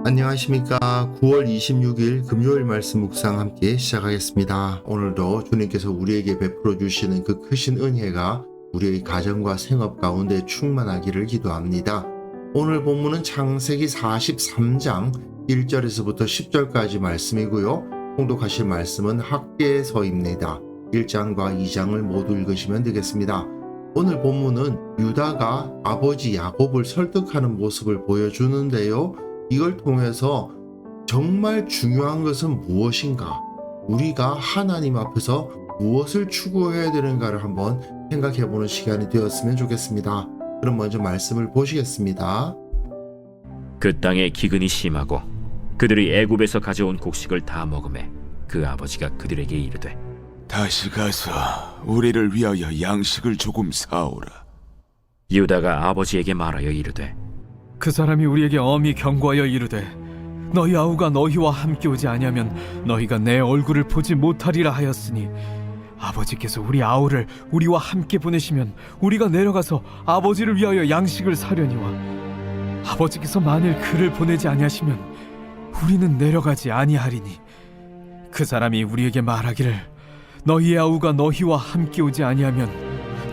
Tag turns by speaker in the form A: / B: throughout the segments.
A: 안녕하십니까. 9월 26일 금요일 말씀 묵상 함께 시작하겠습니다. 오늘도 주님께서 우리에게 베풀어 주시는 그 크신 은혜가 우리의 가정과 생업 가운데 충만하기를 기도합니다. 오늘 본문은 창세기 43장 1절에서부터 10절까지 말씀이고요. 통독하실 말씀은 학개서입니다. 1장과 2장을 모두 읽으시면 되겠습니다. 오늘 본문은 유다가 아버지 야곱을 설득하는 모습을 보여주는데요. 이걸 통해서 정말 중요한 것은 무엇인가? 우리가 하나님 앞에서 무엇을 추구해야 되는가를 한번 생각해보는 시간이 되었으면 좋겠습니다. 그럼 먼저 말씀을 보시겠습니다.
B: 그 땅에 기근이 심하고 그들이 애굽에서 가져온 곡식을 다 먹으매 그 아버지가 그들에게 이르되
C: 다시 가서 우리를 위하여 양식을 조금 사오라.
B: 유다가 아버지에게 말하여 이르되
D: 그 사람이 우리에게 엄히 경고하여 이르되 너희 아우가 너희와 함께 오지 아니하면 너희가 내 얼굴을 보지 못하리라 하였으니 아버지께서 우리 아우를 우리와 함께 보내시면 우리가 내려가서 아버지를 위하여 양식을 사려니와 아버지께서 만일 그를 보내지 아니하시면 우리는 내려가지 아니하리니 그 사람이 우리에게 말하기를 너희의 아우가 너희와 함께 오지 아니하면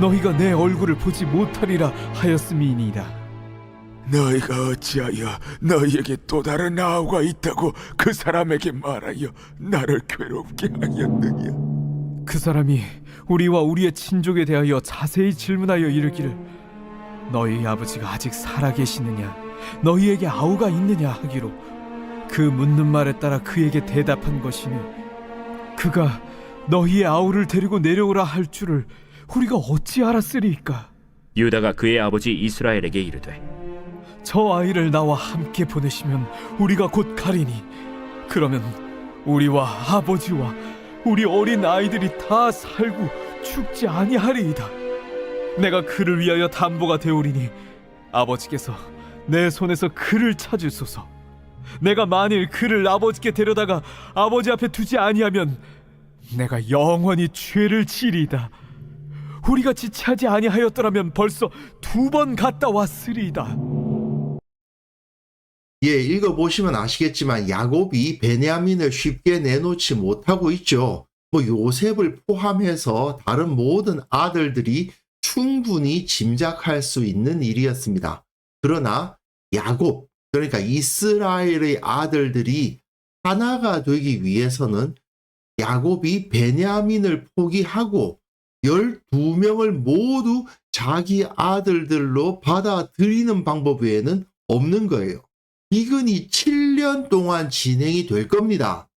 D: 너희가 내 얼굴을 보지 못하리라 하였음이니이다.
C: 너희가 어찌하여 너희에게 또 다른 아우가 있다고 그 사람에게 말하여 나를 괴롭게 하였느냐?
D: 그 사람이 우리와 우리의 친족에 대하여 자세히 질문하여 이르기를 너희 아버지가 아직 살아계시느냐 너희에게 아우가 있느냐 하기로 그 묻는 말에 따라 그에게 대답한 것이니 그가 너희의 아우를 데리고 내려오라 할 줄을 우리가 어찌 알았으리이까?
B: 유다가 그의 아버지 이스라엘에게 이르되
D: 저 아이를 나와 함께 보내시면 우리가 곧 가리니 그러면 우리와 아버지와 우리 어린 아이들이 다 살고 죽지 아니하리이다. 내가 그를 위하여 담보가 되오리니 아버지께서 내 손에서 그를 찾으소서. 내가 만일 그를 아버지께 데려다가 아버지 앞에 두지 아니하면 내가 영원히 죄를 지리이다. 우리가 지체하지 아니하였더라면 벌써 2번 갔다 왔으리이다.
A: 예, 읽어보시면 아시겠지만 야곱이 베냐민을 쉽게 내놓지 못하고 있죠. 요셉을 포함해서 다른 모든 아들들이 충분히 짐작할 수 있는 일이었습니다. 그러나 야곱, 그러니까 이스라엘의 아들들이 하나가 되기 위해서는 야곱이 베냐민을 포기하고 12명을 모두 자기 아들들로 받아들이는 방법 외에는 없는 거예요. 기근이 7년 동안 진행이 될 겁니다.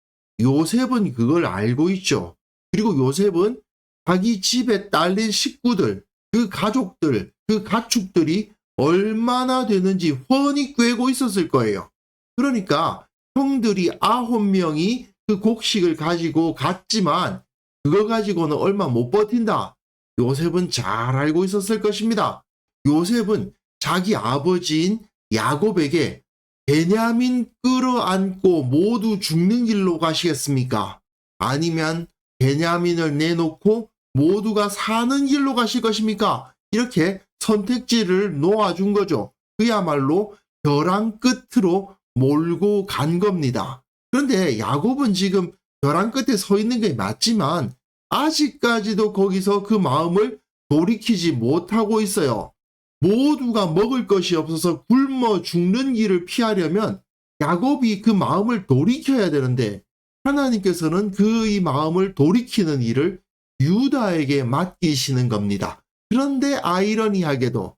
A: 요셉은 그걸 알고 있죠. 그리고 요셉은 자기 집에 딸린 식구들, 그 가족들, 그 가축들이 얼마나 되는지 훤히 꿰고 있었을 거예요. 그러니까 형들이 9명이 그 곡식을 가지고 갔지만 그거 가지고는 얼마 못 버틴다. 요셉은 잘 알고 있었을 것입니다. 요셉은 자기 아버지인 야곱에게 베냐민 끌어안고 모두 죽는 길로 가시겠습니까? 아니면 베냐민을 내놓고 모두가 사는 길로 가실 것입니까? 이렇게 선택지를 놓아준 거죠. 그야말로 벼랑 끝으로 몰고 간 겁니다. 그런데 야곱은 지금 벼랑 끝에 서 있는 게 맞지만 아직까지도 거기서 그 마음을 돌이키지 못하고 있어요. 모두가 먹을 것이 없어서 굶어 죽는 길을 피하려면 야곱이 그 마음을 돌이켜야 되는데 하나님께서는 그의 마음을 돌이키는 일을 유다에게 맡기시는 겁니다. 그런데 아이러니하게도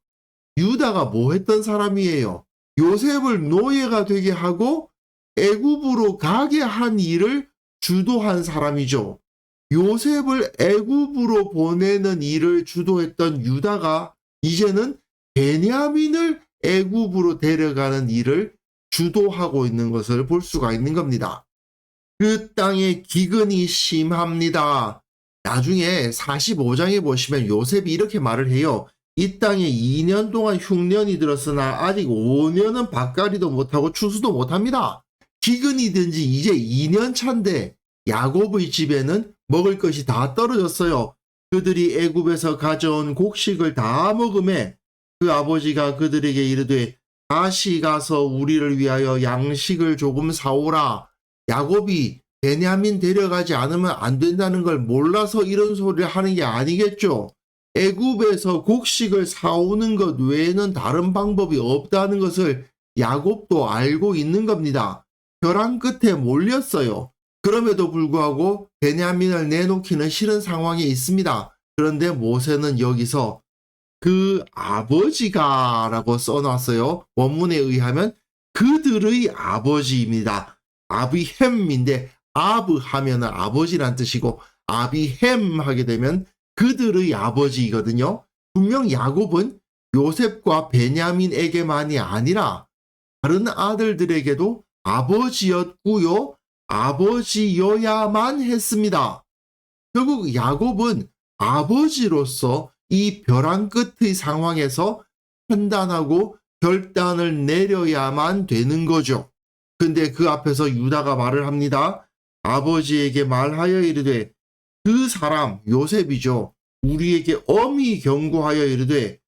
A: 유다가 뭐 했던 사람이에요? 요셉을 노예가 되게 하고 애굽으로 가게 한 일을 주도한 사람이죠. 요셉을 애굽으로 보내는 일을 주도했던 유다가 이제는 베냐민을 애굽으로 데려가는 일을 주도하고 있는 것을 볼 수가 있는 겁니다. 그 땅에 기근이 심합니다. 나중에 45장에 보시면 요셉이 이렇게 말을 해요. 이 땅에 2년 동안 흉년이 들었으나 아직 5년은 밭갈이도 못하고 추수도 못합니다. 기근이 든 지 이제 2년 차인데 야곱의 집에는 먹을 것이 다 떨어졌어요. 그들이 애굽에서 가져온 곡식을 다 먹음에 그 아버지가 그들에게 이르되 다시 가서 우리를 위하여 양식을 조금 사오라. 야곱이 베냐민 데려가지 않으면 안 된다는 걸 몰라서 이런 소리를 하는 게 아니겠죠. 애굽에서 곡식을 사오는 것 외에는 다른 방법이 없다는 것을 야곱도 알고 있는 겁니다. 벼랑 끝에 몰렸어요. 그럼에도 불구하고 베냐민을 내놓기는 싫은 상황에 있습니다. 그런데 모세는 여기서 그 아버지가 라고 써놨어요. 원문에 의하면 그들의 아버지입니다. 아비햄인데 아브 하면은 아버지란 뜻이고 아비햄 하게 되면 그들의 아버지이거든요. 분명 야곱은 요셉과 베냐민에게만이 아니라 다른 아들들에게도 아버지였고요. 아버지여야만 했습니다. 결국 야곱은 아버지로서 이 벼랑 끝의 상황에서 판단하고 결단을 내려야만 되는 거죠. 근데 그 앞에서 유다가 말을 합니다. 아버지에게 말하여 이르되 그 사람 요셉이죠. 우리에게 엄히 경고하여 이르되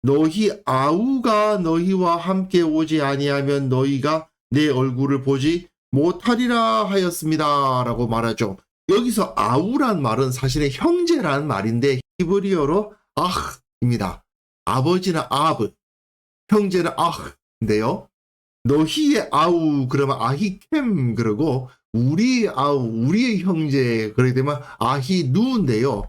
A: 너희 아우가 너희와 함께 오지 아니하면 너희가 내 얼굴을 보지 못하리라 하였습니다. 라고 말하죠. 여기서 아우란 말은 사실은 형제라는 말인데 히브리어로 아흐입니다. 아버지는 아브, 형제는 아흐인데요. 너희의 아우 그러면 아히캠 그러고 우리의 아우, 우리의 형제 그러게 되면 아히누인데요.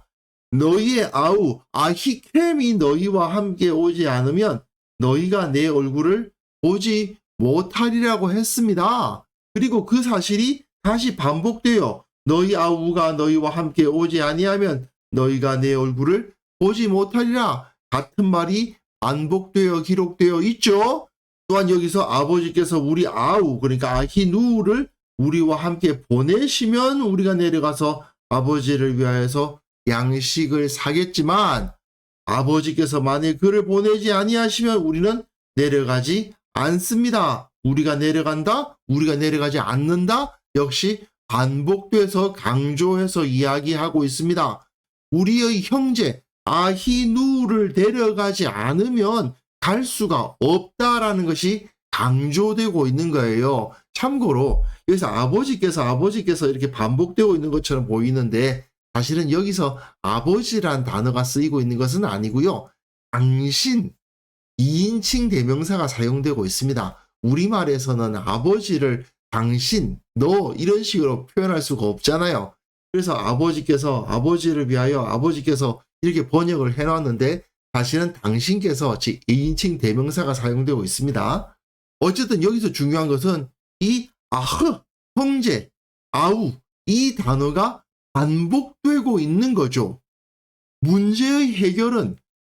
A: 너희의 아우 아히캠이 너희와 함께 오지 않으면 너희가 내 얼굴을 보지 못하리라고 했습니다. 그리고 그 사실이 다시 반복돼요. 너희 아우가 너희와 함께 오지 아니하면 너희가 내 얼굴을 보지 못하리라. 같은 말이 반복되어 기록되어 있죠. 또한 여기서 아버지께서 우리 아우 그러니까 아히누를 우리와 함께 보내시면 우리가 내려가서 아버지를 위하여서 양식을 사겠지만 아버지께서 만일 그를 보내지 아니하시면 우리는 내려가지 않습니다. 우리가 내려간다? 우리가 내려가지 않는다? 역시 반복돼서 강조해서 이야기하고 있습니다. 우리의 형제 아히누를 데려가지 않으면 갈 수가 없다라는 것이 강조되고 있는 거예요. 참고로 여기서 아버지께서 이렇게 반복되고 있는 것처럼 보이는데 사실은 여기서 아버지란 단어가 쓰이고 있는 것은 아니고요. 당신 2인칭 대명사가 사용되고 있습니다. 우리말에서는 아버지를 당신, 너 이런 식으로 표현할 수가 없잖아요. 그래서 아버지를 위하여 아버지께서 이렇게 번역을 해놨는데 사실은 당신께서 즉 2인칭 대명사가 사용되고 있습니다. 어쨌든 여기서 중요한 것은 이 아흐, 형제, 아우 이 단어가 반복되고 있는 거죠. 문제의 해결은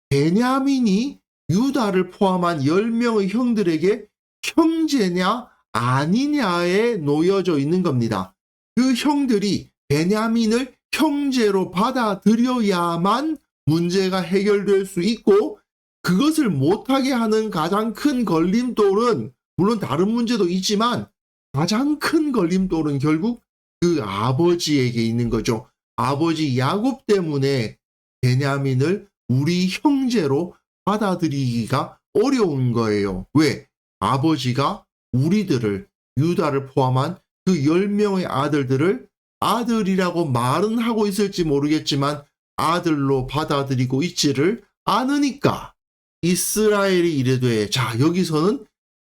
A: 베냐민이 유다를 포함한 10명의 형들에게 형제냐 아니냐에 놓여져 있는 겁니다. 그 형들이 베냐민을 형제로 받아들여야만 문제가 해결될 수 있고 그것을 못하게 하는 가장 큰 걸림돌은 물론 다른 문제도 있지만 가장 큰 걸림돌은 결국 그 아버지에게 있는 거죠. 아버지 야곱 때문에 베냐민을 우리 형제로 받아들이기가 어려운 거예요. 왜? 아버지가 우리들을 유다를 포함한 그 10명의 아들들을 아들이라고 말은 하고 있을지 모르겠지만 아들로 받아들이고 있지를 않으니까 이스라엘이 이르되 자 여기서는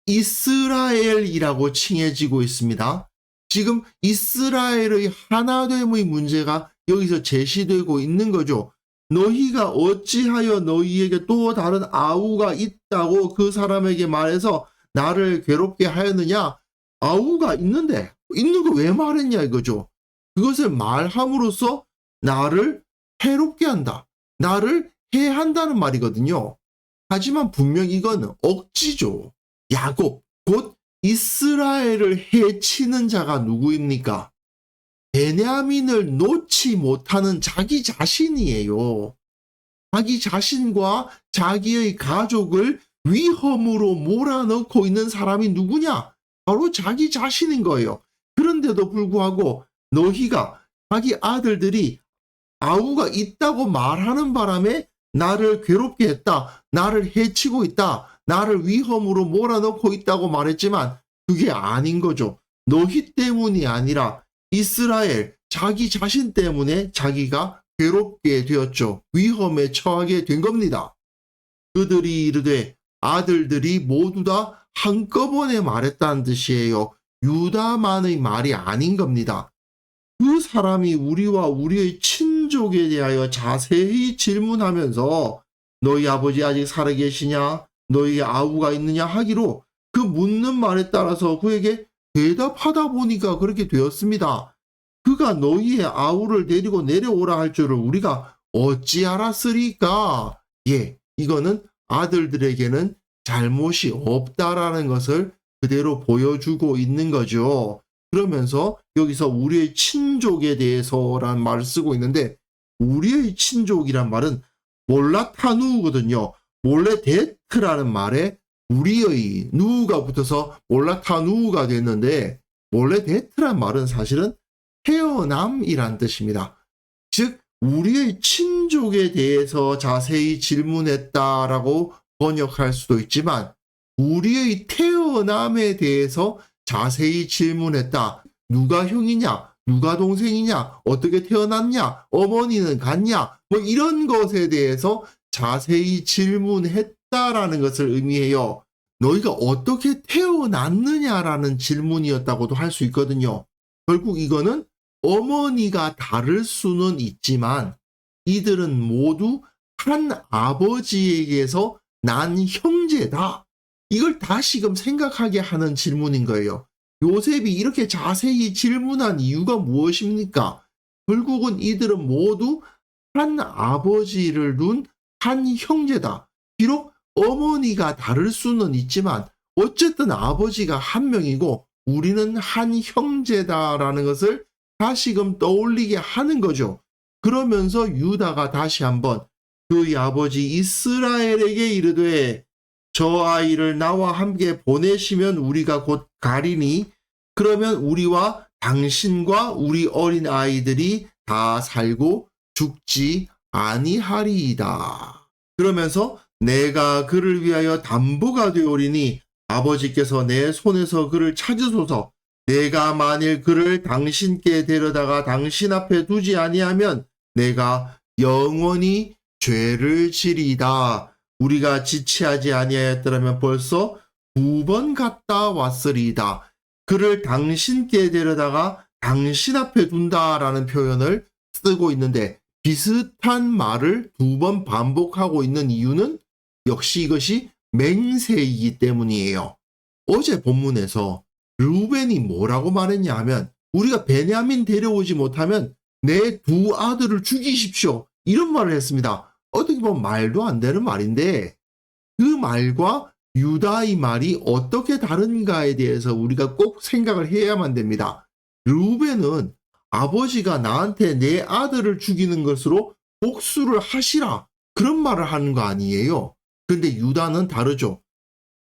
A: 이스라엘이라고 칭해지고 있습니다. 지금 이스라엘의 하나됨의 문제가 여기서 제시되고 있는 거죠. 너희가 어찌하여 너희에게 또 다른 아우가 있다고 그 사람에게 말해서 나를 괴롭게 하였느냐? 아우가 있는데 있는 거 왜 말했냐 이거죠. 그것을 말함으로써 나를 해롭게 한다. 나를 해한다는 말이거든요. 하지만 분명 이건 억지죠. 야곱, 곧 이스라엘을 해치는 자가 누구입니까? 베냐민을 놓지 못하는 자기 자신이에요. 자기 자신과 자기의 가족을 위험으로 몰아넣고 있는 사람이 누구냐? 바로 자기 자신인 거예요. 그런데도 불구하고 너희가 자기 아들들이 아우가 있다고 말하는 바람에 나를 괴롭게 했다. 나를 해치고 있다. 나를 위험으로 몰아넣고 있다고 말했지만 그게 아닌 거죠. 너희 때문이 아니라 이스라엘 자기 자신 때문에 자기가 괴롭게 되었죠. 위험에 처하게 된 겁니다. 그들이 이르되 아들들이 모두 다 한꺼번에 말했다는 뜻이에요. 유다만의 말이 아닌 겁니다. 그 사람이 우리와 우리의 친족에 대하여 자세히 질문하면서 너희 아버지 아직 살아계시냐? 너희 아우가 있느냐? 하기로 그 묻는 말에 따라서 그에게 대답하다 보니까 그렇게 되었습니다. 그가 너희의 아우를 데리고 내려오라 할 줄을 우리가 어찌 알았으리까? 예, 이거는 아들들에게는 잘못이 없다라는 것을 그대로 보여주고 있는 거죠. 그러면서 여기서 우리의 친족에 대해서라는 말을 쓰고 있는데 우리의 친족이란 말은 몰라타누거든요. 몰레데트라는 말에 우리의 누가 붙어서 몰라타누가 됐는데 몰레데트란 말은 사실은 태어남이란 뜻입니다. 즉 우리의 친족에 대해서 자세히 질문했다라고 번역할 수도 있지만 우리의 태어남에 대해서 자세히 질문했다. 누가 형이냐? 누가 동생이냐? 어떻게 태어났냐? 어머니는 갔냐? 뭐 이런 것에 대해서 자세히 질문했다라는 것을 의미해요. 너희가 어떻게 태어났느냐라는 질문이었다고도 할 수 있거든요. 결국 이거는 어머니가 다를 수는 있지만 이들은 모두 한 아버지에게서 난 형제다. 이걸 다시금 생각하게 하는 질문인 거예요. 요셉이 이렇게 자세히 질문한 이유가 무엇입니까? 결국은 이들은 모두 한 아버지를 둔 한 형제다. 비록 어머니가 다를 수는 있지만 어쨌든 아버지가 한 명이고 우리는 한 형제다라는 것을 다시금 떠올리게 하는 거죠. 그러면서 유다가 다시 한번 그의 아버지 이스라엘에게 이르되 저 아이를 나와 함께 보내시면 우리가 곧 가리니 그러면 우리와 당신과 우리 어린 아이들이 다 살고 죽지 아니하리이다. 그러면서 내가 그를 위하여 담보가 되오리니 아버지께서 내 손에서 그를 찾으소서. 내가 만일 그를 당신께 데려다가 당신 앞에 두지 아니하면 내가 영원히 죄를 지리이다. 우리가 지체하지 아니하였더라면 벌써 2번 갔다 왔으리이다. 그를 당신께 데려다가 당신 앞에 둔다라는 표현을 쓰고 있는데 비슷한 말을 2번 반복하고 있는 이유는 역시 이것이 맹세이기 때문이에요. 어제 본문에서 르우벤이 뭐라고 말했냐 하면 우리가 베냐민 데려오지 못하면 내 2 아들을 죽이십시오. 이런 말을 했습니다. 어떻게 보면 말도 안 되는 말인데 그 말과 유다의 말이 어떻게 다른가에 대해서 우리가 꼭 생각을 해야만 됩니다. 르우벤은 아버지가 나한테 내 아들을 죽이는 것으로 복수를 하시라 그런 말을 하는 거 아니에요. 근데 유다는 다르죠.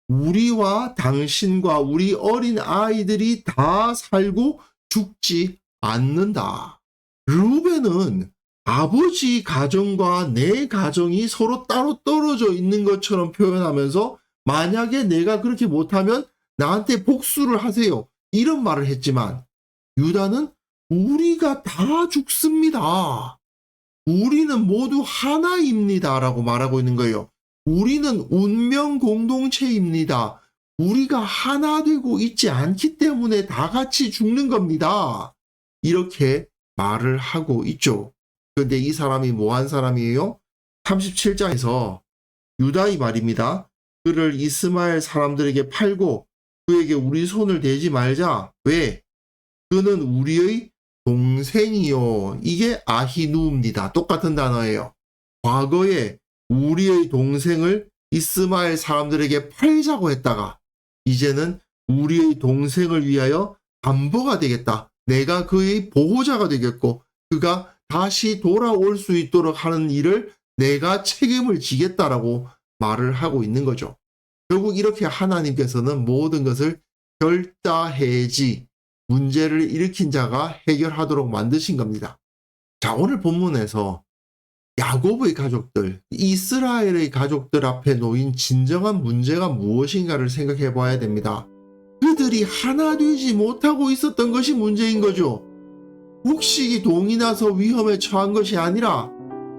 A: 우리와 당신과 우리 어린 아이들이 다 살고 죽지 않는다. 르우벤은 아버지 가정과 내 가정이 서로 따로 떨어져 있는 것처럼 표현하면서 만약에 내가 그렇게 못하면 나한테 복수를 하세요. 이런 말을 했지만 유다는 우리가 다 죽습니다. 우리는 모두 하나입니다. 라고 말하고 있는 거예요. 우리는 운명 공동체입니다. 우리가 하나 되고 있지 않기 때문에 다 같이 죽는 겁니다. 이렇게 말을 하고 있죠. 그런데 이 사람이 뭐한 사람이에요? 37장에서 유다의 말입니다. 그를 이스마엘 사람들에게 팔고 그에게 우리 손을 대지 말자. 왜? 그는 우리의 동생이요. 이게 아히누입니다. 똑같은 단어예요. 과거에 우리의 동생을 이스마엘 사람들에게 팔자고 했다가 이제는 우리의 동생을 위하여 담보가 되겠다. 내가 그의 보호자가 되겠고 그가 다시 돌아올 수 있도록 하는 일을 내가 책임을 지겠다라고 말을 하고 있는 거죠. 결국 이렇게 하나님께서는 모든 것을 결자해지 문제를 일으킨 자가 해결하도록 만드신 겁니다. 자, 오늘 본문에서 야곱의 가족들, 이스라엘의 가족들 앞에 놓인 진정한 문제가 무엇인가를 생각해 봐야 됩니다. 그들이 하나 되지 못하고 있었던 것이 문제인 거죠. 곡식이 동이 나서 위험에 처한 것이 아니라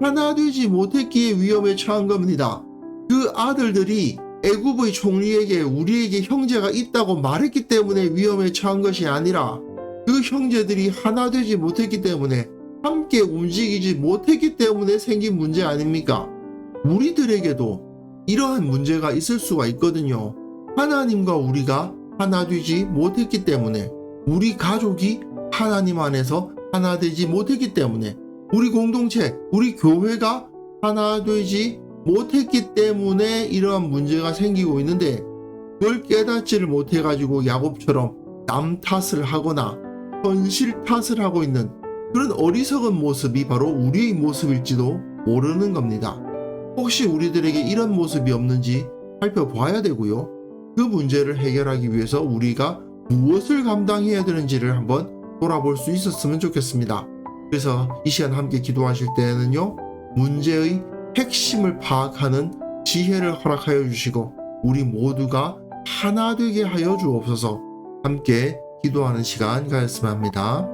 A: 하나 되지 못했기에 위험에 처한 겁니다. 그 아들들이 애굽의 총리에게 우리에게 형제가 있다고 말했기 때문에 위험에 처한 것이 아니라 그 형제들이 하나 되지 못했기 때문에 함께 움직이지 못했기 때문에 생긴 문제 아닙니까? 우리들에게도 이러한 문제가 있을 수가 있거든요. 하나님과 우리가 하나 되지 못했기 때문에, 우리 가족이 하나님 안에서 하나 되지 못했기 때문에, 우리 공동체, 우리 교회가 하나 되지 못했기 때문에 이러한 문제가 생기고 있는데, 그걸 깨닫지를 못해가지고 야곱처럼 남 탓을 하거나 현실 탓을 하고 있는 그런 어리석은 모습이 바로 우리의 모습일지도 모르는 겁니다. 혹시 우리들에게 이런 모습이 없는지 살펴봐야 되고요. 그 문제를 해결하기 위해서 우리가 무엇을 감당해야 되는지를 한번 돌아볼 수 있었으면 좋겠습니다. 그래서 이 시간 함께 기도하실 때에는요, 문제의 핵심을 파악하는 지혜를 허락하여 주시고 우리 모두가 하나 되게 하여 주옵소서. 함께 기도하는 시간 가졌으면 합니다.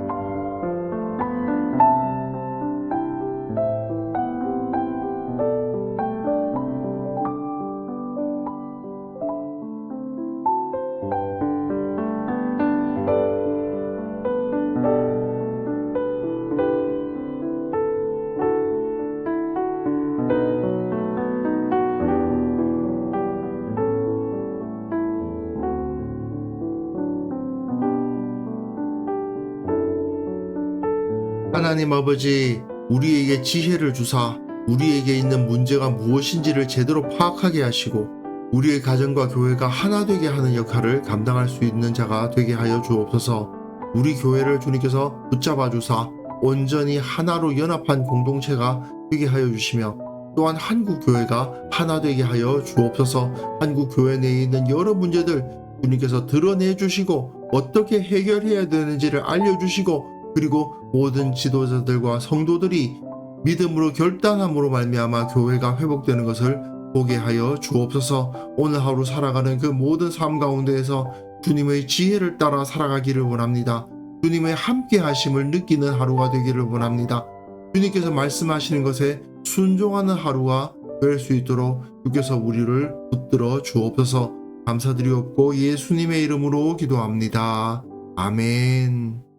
A: 하나님 아버지, 우리에게 지혜를 주사 우리에게 있는 문제가 무엇인지를 제대로 파악하게 하시고 우리의 가정과 교회가 하나 되게 하는 역할을 감당할 수 있는 자가 되게 하여 주옵소서. 우리 교회를 주님께서 붙잡아 주사 온전히 하나로 연합한 공동체가 되게 하여 주시며, 또한 한국 교회가 하나 되게 하여 주옵소서. 한국 교회 내에 있는 여러 문제들 주님께서 드러내 주시고 어떻게 해결해야 되는지를 알려주시고, 그리고 모든 지도자들과 성도들이 믿음으로 결단함으로 말미암아 교회가 회복되는 것을 보게 하여 주옵소서. 오늘 하루 살아가는 그 모든 삶 가운데에서 주님의 지혜를 따라 살아가기를 원합니다. 주님의 함께 하심을 느끼는 하루가 되기를 원합니다. 주님께서 말씀하시는 것에 순종하는 하루가 될 수 있도록 주께서 우리를 붙들어 주옵소서. 감사드리옵고 예수님의 이름으로 기도합니다. 아멘.